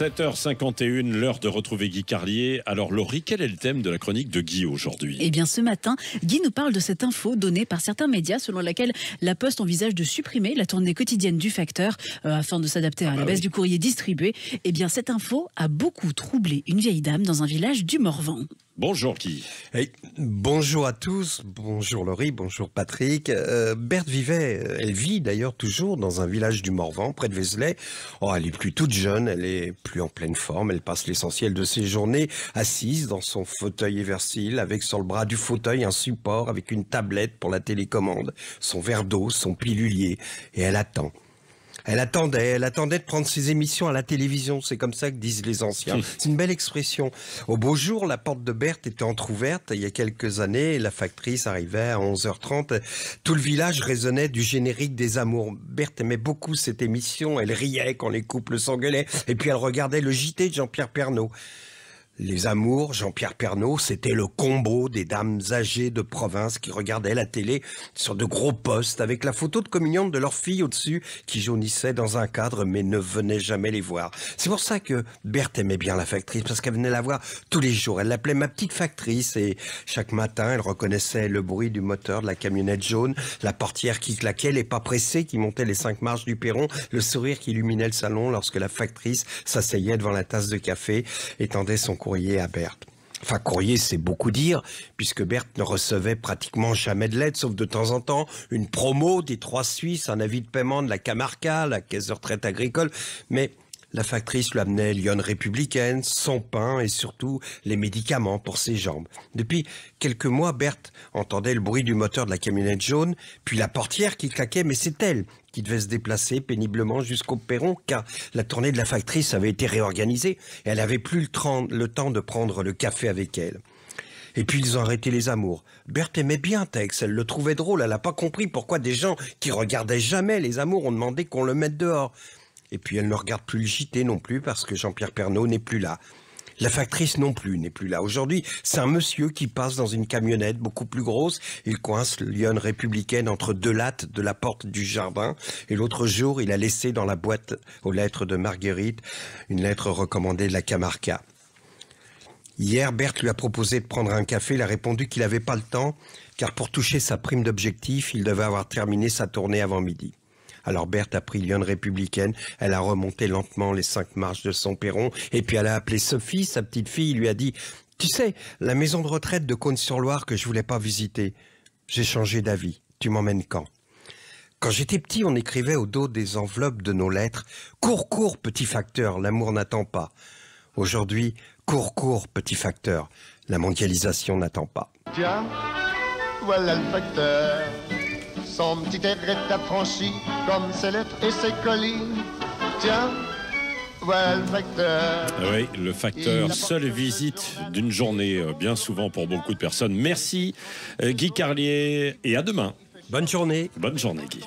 7h51, l'heure de retrouver Guy Carlier. Alors Laurie, quel est le thème de la chronique de Guy aujourd'hui? Eh bien ce matin, Guy nous parle de cette info donnée par certains médias selon laquelle la Poste envisage de supprimer la tournée quotidienne du facteur afin de s'adapter à la baisse du courrier distribué. Eh bien cette info a beaucoup troublé une vieille dame dans un village du Morvan. Bonjour Guy. Hey, bonjour à tous, bonjour Laurie, bonjour Patrick. Berthe elle vit d'ailleurs toujours dans un village du Morvan, près de Vézelay. Oh, elle est plus toute jeune, elle est plus en pleine forme, elle passe l'essentiel de ses journées assise dans son fauteuil éversile, avec sur le bras du fauteuil un support avec une tablette pour la télécommande, son verre d'eau, son pilulier, et elle attend. Elle attendait de prendre ses émissions à la télévision, c'est comme ça que disent les anciens. C'est une belle expression. Au beau jour, la porte de Berthe était entrouverte. Il y a quelques années, la factrice arrivait à 11h30. Tout le village résonnait du générique des amours. Berthe aimait beaucoup cette émission. Elle riait quand les couples s'engueulaient. Et puis elle regardait le JT de Jean-Pierre Pernaut. Les amours, Jean-Pierre Pernaut, c'était le combo des dames âgées de province qui regardaient la télé sur de gros postes avec la photo de communion de leur fille au-dessus qui jaunissait dans un cadre mais ne venait jamais les voir. C'est pour ça que Berthe aimait bien la factrice parce qu'elle venait la voir tous les jours. Elle l'appelait ma petite factrice et chaque matin elle reconnaissait le bruit du moteur de la camionnette jaune, la portière qui claquait, les pas pressés qui montaient les 5 marches du perron, le sourire qui illuminait le salon lorsque la factrice s'asseyait devant la tasse de café et tendait son courrier à Berthe. Enfin, courrier, c'est beaucoup dire, puisque Berthe ne recevait pratiquement jamais de lettres, sauf de temps en temps une promo des 3 Suisses, un avis de paiement de la Camarca, la caisse de retraite agricole, mais la factrice lui amenait l'Yonne républicaine, son pain et surtout les médicaments pour ses jambes. Depuis quelques mois, Berthe entendait le bruit du moteur de la camionnette jaune, puis la portière qui claquait, mais c'est elle qui devait se déplacer péniblement jusqu'au perron, car la tournée de la factrice avait été réorganisée et elle n'avait plus le temps de prendre le café avec elle. Et puis ils ont arrêté les amours. Berthe aimait bien Tex, elle le trouvait drôle, elle n'a pas compris pourquoi des gens qui regardaient jamais les amours ont demandé qu'on le mette dehors. Et puis elle ne regarde plus le JT non plus parce que Jean-Pierre Pernaut n'est plus là. La factrice non plus n'est plus là. Aujourd'hui, c'est un monsieur qui passe dans une camionnette beaucoup plus grosse. Il coince l'Yonne républicaine entre 2 lattes de la porte du jardin. Et l'autre jour, il a laissé dans la boîte aux lettres de Marguerite une lettre recommandée de la Camarca. Hier, Berthe lui a proposé de prendre un café. Il a répondu qu'il n'avait pas le temps, car pour toucher sa prime d'objectif, il devait avoir terminé sa tournée avant midi. Alors Berthe a pris l'Yonne républicaine, elle a remonté lentement les 5 marches de son perron, et puis elle a appelé Sophie, sa petite fille, lui a dit « Tu sais, la maison de retraite de Cosne-sur-Loire que je voulais pas visiter, j'ai changé d'avis, tu m'emmènes quand ?» Quand j'étais petit, on écrivait au dos des enveloppes de nos lettres « Cours, cours, petit facteur, l'amour n'attend pas ». Aujourd'hui, cours, cours, petit facteur, la mondialisation n'attend pas. Tiens, voilà le facteur. Son petit air est affranchi, comme ses lettres et ses colis. Tiens, voilà le facteur. Oui, le facteur, seule visite d'une journée, bien souvent pour beaucoup de personnes. Merci Guy Carlier et à demain. Bonne journée. Bonne journée Guy.